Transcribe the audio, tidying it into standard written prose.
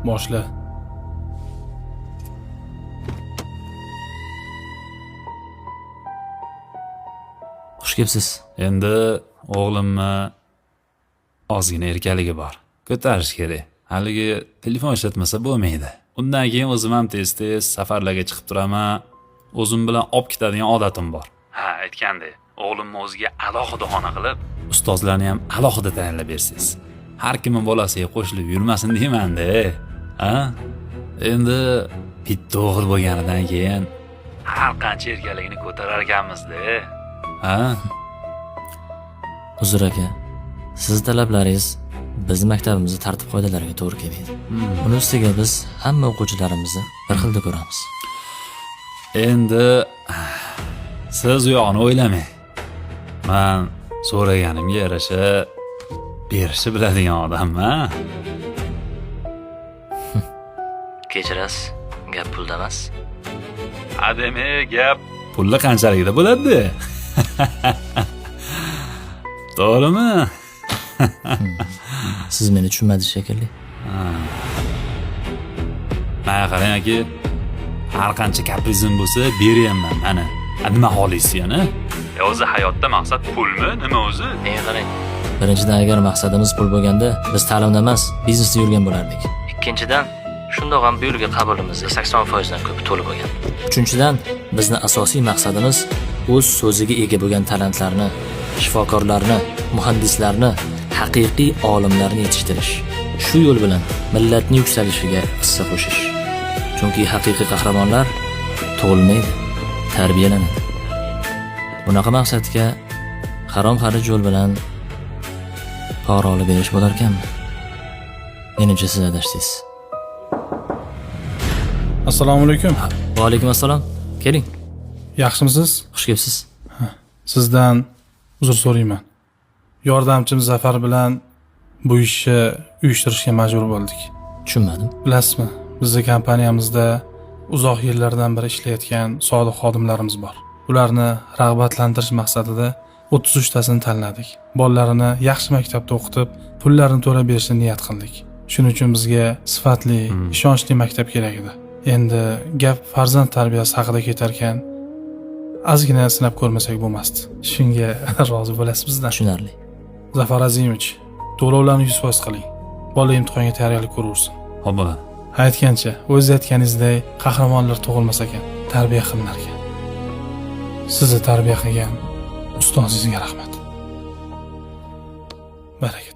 boshla. Xush kelibsiz. Endi o'g'limni ozgina erkaligi bor. Ko'tarish kerak. Haligi telefon ishlatmasa bo'lmaydi. Undan keyin o'zim ham tez-tez safarlarga chiqib turaman. O'zim bilan olib ketadigan odatim bor. Ha, aytgandek, o'g'limni o'ziga alohida xona qilib, ustozlarni ham alohida tayinlab bersangiz. Har kimni bolasiga qo'shilib yurmasin deyman-da. Ha? Endi bitta o'g'il bo'lganidan keyin har qancha erkaligini ko'tarar ekanmiz-da. Ha? Uzr aka. Siz talablaringiz biz maktabimizning tartib qoidalariga to'g'ri kelmaydi. Uni ustiga biz hamma o'quvchilarimizni bir xilda ko'ramiz. Endi siz u yoqni o'ylamang. Men so'raganimga yarasha berishni biladigan odamman. Kechirasiz. Gap pulda emas. Ademe gap pulli qanchaligida bo'ladi? To'g'rimi? Siz meni tushunmadingiz shekilli. Mana qarang aka, har qancha kaprizim bo'lsa beraman mana. Nima xohlaysiz yana? O'zi hayotda maqsad pulmi? Nima o'zi? Qarang. Birinchidan, agar maqsadimiz pul bo'lganda, biz ta'limda emas, biznesda yurgan bo'lardik. Ikkinchidan, shundoq ham bu yilgi qabulimizda 80% dan ko'pi to'lib bo'lgan. Uchinchidan, bizning asosiy maqsadimiz o'z so'ziga ega bo'lgan talantlarni, shifokorlarni, muhandislarni, haqiqiy olimlarni yetishtirish. Shu yo'l bilan millatning yuksalishiga hissa qo'shish. Chunki haqiqiy qahramonlar tug'ilmaydi, tarbiyalanadi. Bunaqa maqsadga harom xarij yo'l bilan pora olib berish bo'lar ekanmi? Menimcha siz adashdingiz. Assalomu alaykum. Va alaykum assalom. Keling. Yaxshimisiz? Xush kelibsiz. Sizdan uzr so'rayman. Yordamchim Zafar bilan bu ishni uyushtirishga majbur bo'ldik. Tushunmadim. Bilasizmi, bizning kompaniyamizda uzoq yillardan beri ishlayotgan sodiq xodimlarimiz bor. Ularni rag'batlantirish maqsadida 33 tasini tanladik. Bolalarini yaxshi maktabda o'qitib, pullarini to'lab berishni niyat qildik. Shuning uchun bizga sifatli, ishonchli maktab kerak edi. Endi gap farzand tarbiyasi haqida ketar ekan, ozgina sinab ko'rmasak bo'lmasdi. Shunga rozi bo'lasiz bizdan? Tushunarli. Zafar Azimovich, to'lovlarni 100% qiling. Bola imtihonga tayyorgarlik ko'raversin. Xo'p bo'ladi. Aytgancha, o'z aytganingizdek qahramonlar tug'ilmas ekan, tarbiya qilinar ekan. Sizni tarbiya qilgan ustozingizga rahmat. Baraka.